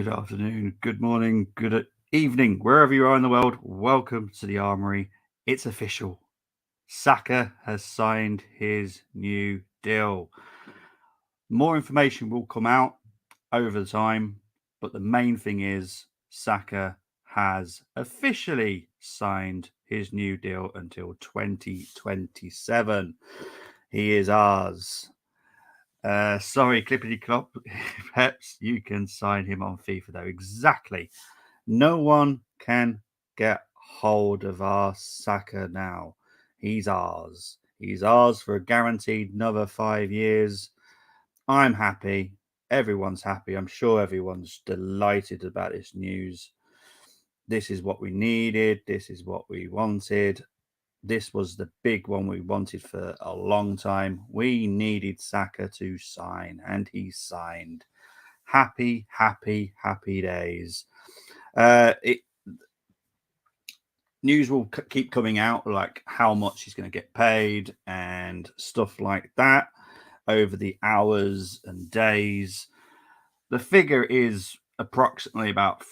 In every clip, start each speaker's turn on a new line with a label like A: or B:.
A: Good afternoon, good morning, good evening, wherever you are in the world. Welcome to the Armory. It's official. Saka has signed his new deal. More information will come out over the time, but the main thing is Saka has officially signed his new deal until 2027. He is ours. Sorry, Clippity Clop. Perhaps you can sign him on FIFA, though. Exactly. No one can get hold of our Saka now. He's ours. He's ours for a guaranteed another 5 years. I'm happy. Everyone's happy. I'm sure everyone's delighted about this news. This is what we needed. This is what we wanted. This was the big one we wanted for a long time. We needed Saka to sign, and he signed. Happy, happy, happy days. News will keep coming out, like how much he's going to get paid and stuff like that over the hours and days. The figure is approximately about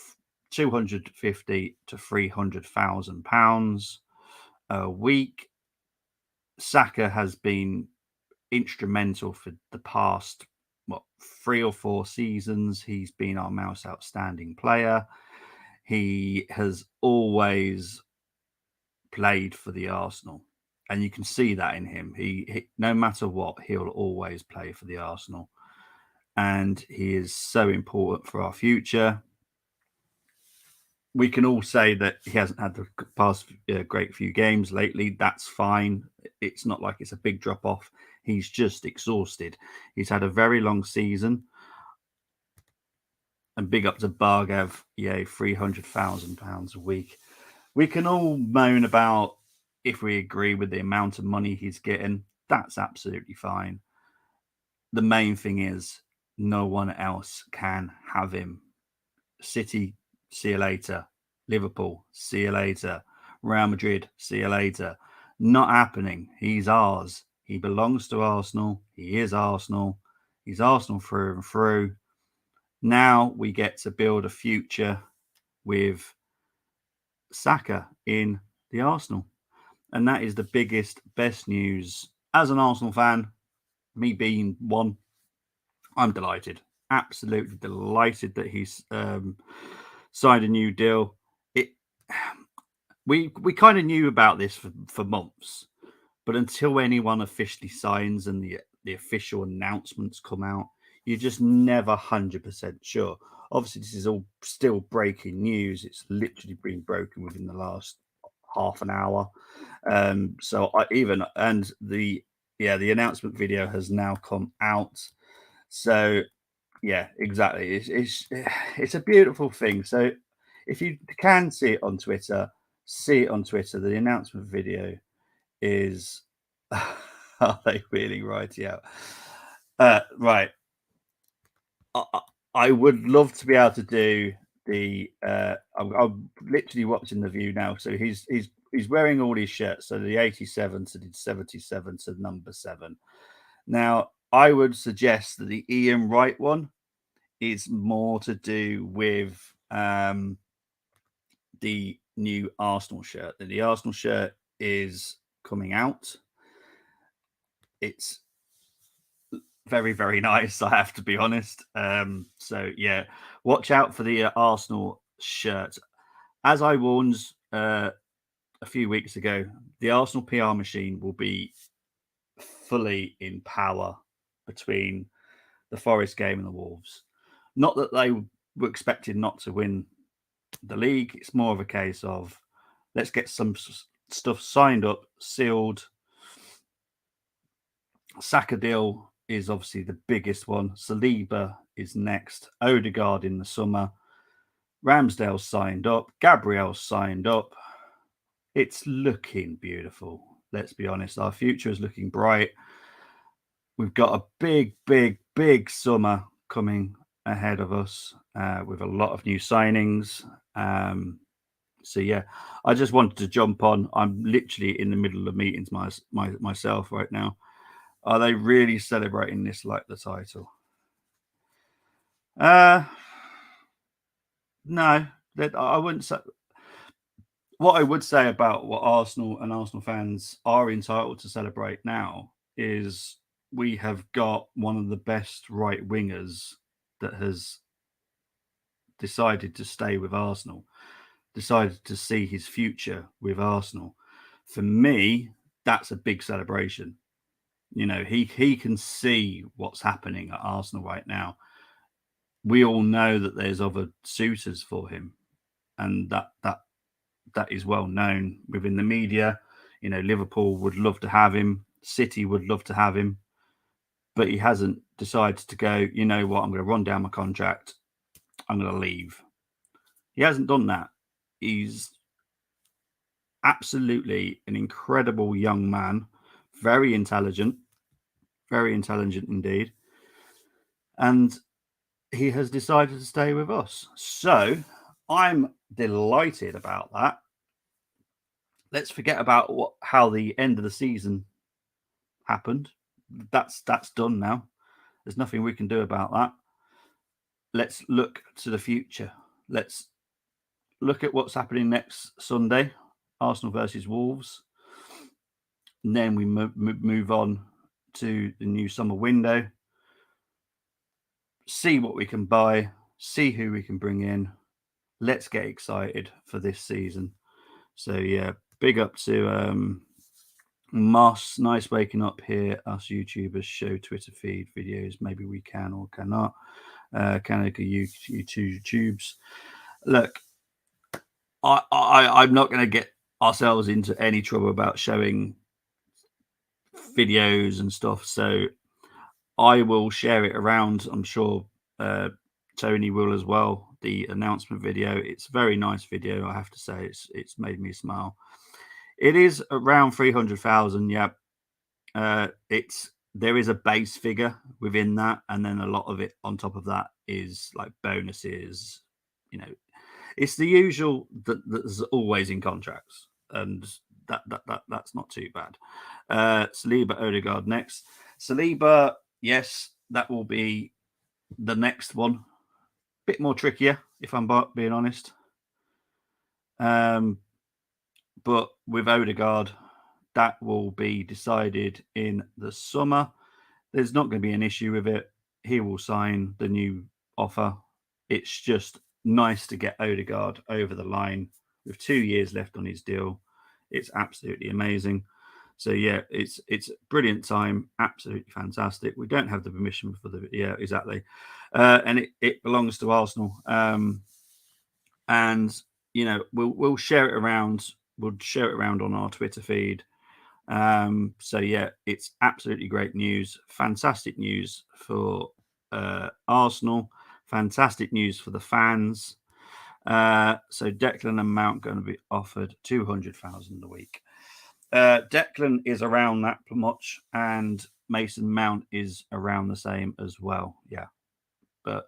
A: 250 to 300,000 pounds a week. Saka has been instrumental for the past 3 or 4 seasons. He's been our most outstanding player. He has always played for the Arsenal, and you can see that in him. He no matter what, he'll always play for the Arsenal, and he is so important for our future. We can all say that he hasn't had the past great few games lately. That's fine. It's not like it's a big drop off. He's just exhausted. He's had a very long season. And big up to Bargav, £300,000 a week. We can all moan about if we agree with the amount of money he's getting. That's absolutely fine. The main thing is no one else can have him. City, see you later. Liverpool, see you later. Real Madrid, see you later. Not happening. He's ours. He belongs to Arsenal. He is Arsenal. He's Arsenal through and through. Now we get to build a future with Saka in the Arsenal. And that is the biggest, best news. As an Arsenal fan, me being one, I'm delighted. Absolutely delighted that he's signed a new deal. We kind of knew about this for months, but until anyone officially signs and the official announcements come out, you're just never 100% sure. Obviously, this is all still breaking news. It's literally been broken within the last half an hour. The announcement video has now come out. So yeah, exactly. It's a beautiful thing. So if you can see it on Twitter, see it on Twitter. The announcement video is are they really right? Yeah. Right. I would love to be able to do the I'm literally watching the view now. So he's wearing all his shirts. So the 87 to the 77 to number 7. Now I would suggest that the Ian Wright one is more to do with the new Arsenal shirt. The Arsenal shirt is coming out. It's very, very nice, I have to be honest. So yeah, watch out for the Arsenal shirt. As I warned a few weeks ago, the Arsenal PR machine will be fully in power between the Forest game and the Wolves. Not that they were expected not to win the league. It's more of a case of let's get some stuff signed up, sealed. Saka deal is obviously the biggest one. Saliba is next. Odegaard in the summer. Ramsdale signed up. Gabriel signed up. It's looking beautiful. Let's be honest. Our future is looking bright. We've got a big, big, big summer coming ahead of us with a lot of new signings. So yeah, I just wanted to jump on. I'm literally in the middle of meetings myself right now. Are they really celebrating this like the title? No, that I wouldn't say. What I would say about what Arsenal and Arsenal fans are entitled to celebrate now is we have got one of the best right wingers that has decided to stay with Arsenal, decided to see his future with Arsenal. For me, that's a big celebration. You know, he can see what's happening at Arsenal right now. We all know that there's other suitors for him, and that is well known within the media. You know, Liverpool would love to have him, City would love to have him, but he hasn't decided to go, you know what, I'm going to run down my contract, I'm going to leave. He hasn't done that. He's absolutely an incredible young man, very intelligent indeed. And he has decided to stay with us. So I'm delighted about that. Let's forget about how the end of the season happened. That's done now. There's nothing we can do about that. Let's look to the future. Let's look at what's happening next Sunday, Arsenal versus Wolves. And then we move on to the new summer window. See what we can buy, see who we can bring in. Let's get excited for this season. So yeah, big up to Moss. Nice waking up here. Us YouTubers show Twitter feed videos. Maybe we can or cannot. Canada YouTubes. Look, I'm not going to get ourselves into any trouble about showing videos and stuff. So I will share it around. I'm sure Tony will as well. The announcement video. It's a very nice video. I have to say, it's made me smile. It is around 300,000. Yeah. There is a base figure within that, and then a lot of it on top of that is like bonuses. You know, it's the usual that's always in contracts, and that's not too bad. Saliba, Odegaard next. Saliba, yes, that will be the next one. Bit more trickier, if I'm being honest. But with Odegaard, that will be decided in the summer. There's not going to be an issue with it. He will sign the new offer. It's just nice to get Odegaard over the line with 2 years left on his deal. It's absolutely amazing. So yeah, it's brilliant time, absolutely fantastic. We don't have the permission for exactly, and it belongs to Arsenal. And you know we'll share it around. We'll share it around on our Twitter feed. So yeah, it's absolutely great news. Fantastic news for Arsenal. Fantastic news for the fans. So Declan and Mount going to be offered 200,000 a week. Declan is around that much, and Mason Mount is around the same as well. Yeah, but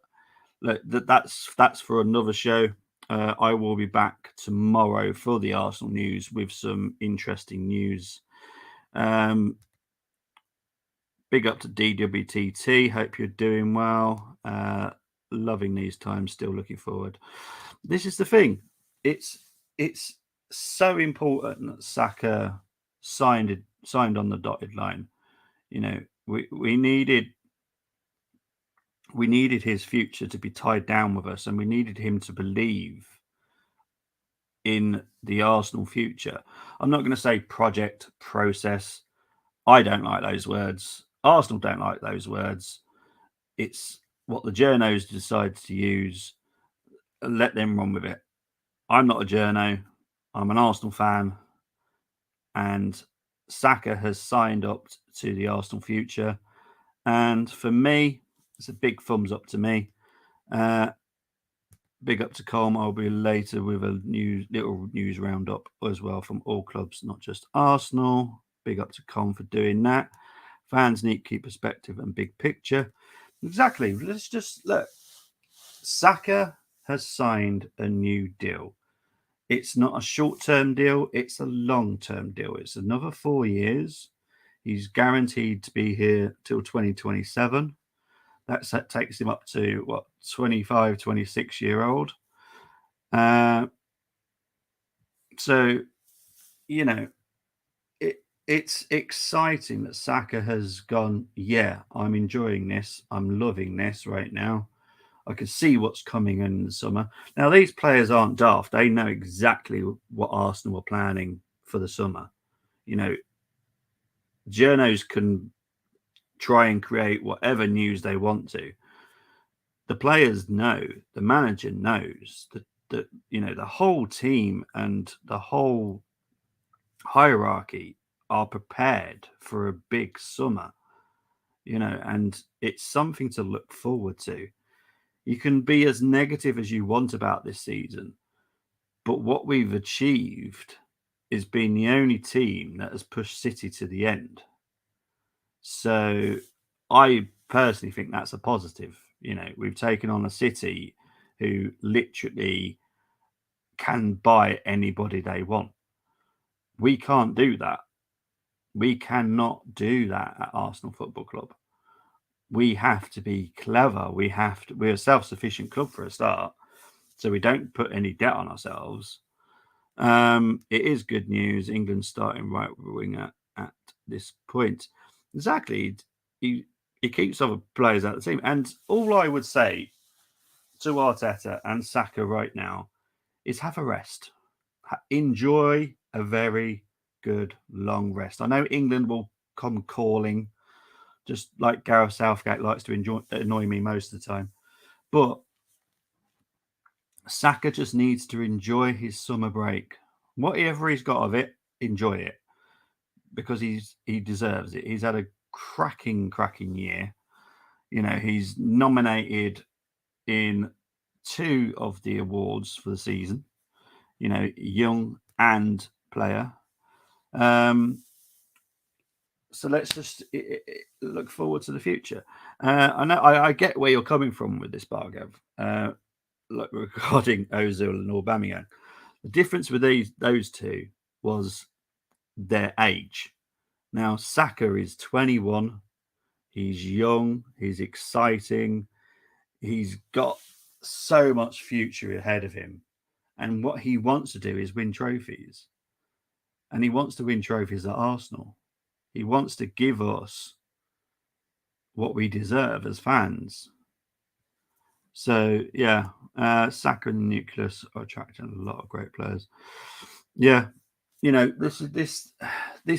A: look, that's for another show. I will be back tomorrow for the Arsenal news with some interesting news. Big up to DWTT. Hope you're doing well. Loving these times. Still looking forward. This is the thing. It's so important that Saka signed on the dotted line. You know, we needed his future to be tied down with us, and we needed him to believe in the Arsenal future. I'm not going to say project, process. I don't like those words. Arsenal don't like those words. It's what the journos decide to use. Let them run with it. I'm not a journo. I'm an Arsenal fan. And Saka has signed up to the Arsenal future. And for me, it's a big thumbs up to me. Big up to Colm. I'll be later with a little news roundup as well from all clubs, not just Arsenal. Big up to Colm for doing that. Fans need to keep perspective and big picture. Exactly. Let's just look. Saka has signed a new deal. It's not a short-term deal. It's a long-term deal. It's another 4 years. He's guaranteed to be here till 2027. That takes him up to 25, 26-year-old. Uh, so you know, it's exciting that Saka has gone. Yeah, I'm enjoying this. I'm loving this right now. I can see what's coming in the summer. Now, these players aren't daft. They know exactly what Arsenal were planning for the summer. You know, journos can try and create whatever news they want to. The players know, the manager knows that the whole team and the whole hierarchy are prepared for a big summer, and it's something to look forward to. You can be as negative as you want about this season, but what we've achieved is being the only team that has pushed City to the end. So I personally think that's a positive. We've taken on a City who literally can buy anybody they want. We can't do that. We cannot do that at Arsenal Football Club. We have to be clever. We're a self-sufficient club for a start, so we don't put any debt on ourselves. It is good news. England's starting right winger at this point. Exactly. He keeps other players out of the team. And all I would say to Arteta and Saka right now is have a rest. Enjoy a very good long rest. I know England will come calling, just like Gareth Southgate likes to annoy me most of the time. But Saka just needs to enjoy his summer break. Whatever he's got of it, enjoy it, because he deserves it. He's had a cracking year. He's nominated in 2 of the awards for the season. Young and player. So let's just look forward to the future. I know I get where you're coming from with this, Bargav. Regarding Ozil and Aubameyang, the difference with those two was their age. Now Saka is 21. He's young. He's exciting. He's got so much future ahead of him, and what he wants to do is win trophies. And he wants to win trophies at Arsenal. He wants to give us what we deserve as fans. So yeah, Saka and the nucleus are attracting a lot of great players. Yeah, this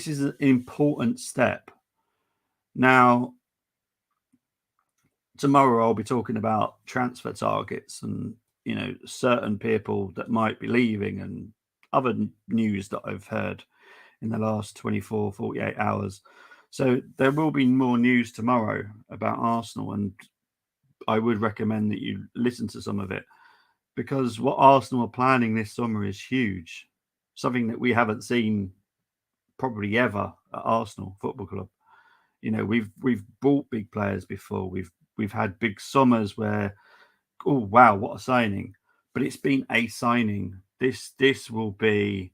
A: is an important step. Now, tomorrow I'll be talking about transfer targets and certain people that might be leaving and other news that I've heard in the last 24, 48 hours. So there will be more news tomorrow about Arsenal, and I would recommend that you listen to some of it, because what Arsenal are planning this summer is huge. Something that we haven't seen probably ever at Arsenal Football Club. We've bought big players before. We've had big summers where, oh wow, what a signing! But it's been a signing. This will be,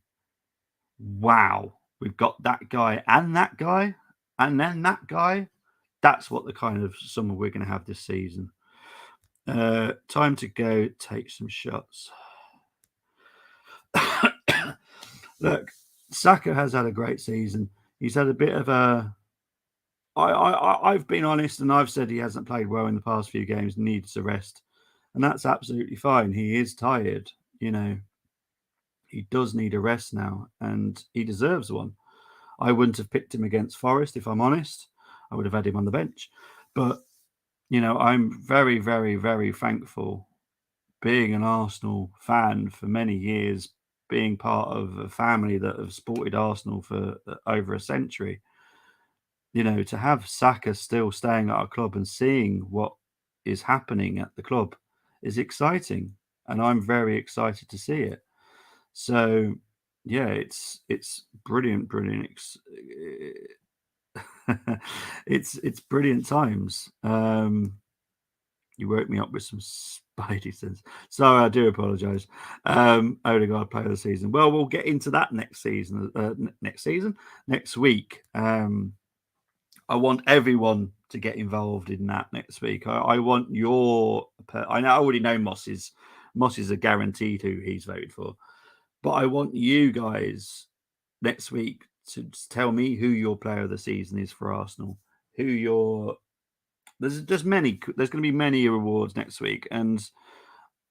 A: wow. We've got that guy and then that guy. That's what the kind of summer we're going to have this season. Time to go take some shots. Look, Saka has had a great season. He's had a bit of a. I've been honest and I've said he hasn't played well in the past few games, needs a rest. And that's absolutely fine. He is tired, He does need a rest now, and he deserves one. I wouldn't have picked him against Forest, if I'm honest. I would have had him on the bench. But, I'm very, very, very thankful, being an Arsenal fan for many years, being part of a family that have supported Arsenal for over a century. To have Saka still staying at our club and seeing what is happening at the club is exciting, and I'm very excited to see it. So, yeah, it's brilliant. It's brilliant times. You woke me up with some spidey sense. Sorry, I do apologise. Odegaard player of the season. Well, we'll get into that next week. I want everyone to get involved in that next week. I want I already know Moss's Moss is a guaranteed who he's voted for. But I want you guys next week to tell me who your player of the season is for Arsenal. Who your there's just many. There's going to be many rewards next week, and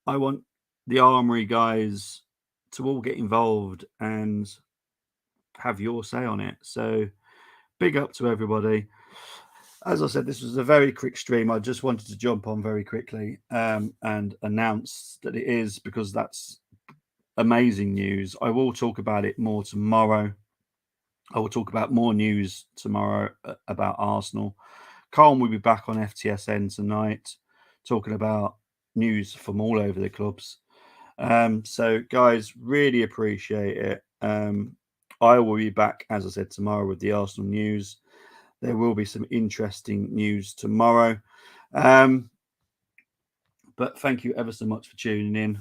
A: I want the Armory guys to all get involved and have your say on it. So big up to everybody. As I said, this was a very quick stream. I just wanted to jump on very quickly and announce that it is, because that's amazing news. I will talk about it more tomorrow. I will talk about more news tomorrow about Arsenal. Colin will be back on FTSN tonight talking about news from all over the clubs. So, guys, really appreciate it. I will be back, as I said, tomorrow with the Arsenal news. There will be some interesting news tomorrow. But thank you ever so much for tuning in.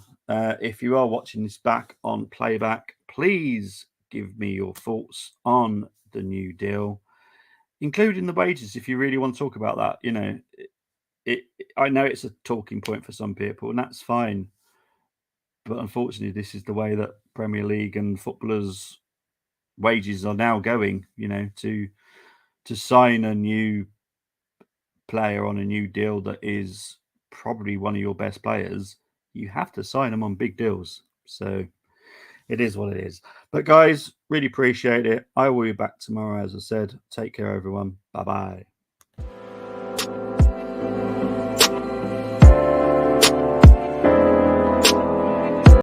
A: If you are watching this back on playback, please give me your thoughts on the new deal, including the wages, if you really want to talk about that. You know, I know it's a talking point for some people, and that's fine. But unfortunately, this is the way that Premier League and footballers' wages are now going. You know, to sign a new player on a new deal that is probably one of your best players, you have to sign them on big deals. So it is what it is. But guys, really appreciate it. I will be back tomorrow, as I said. Take care, everyone. Bye bye.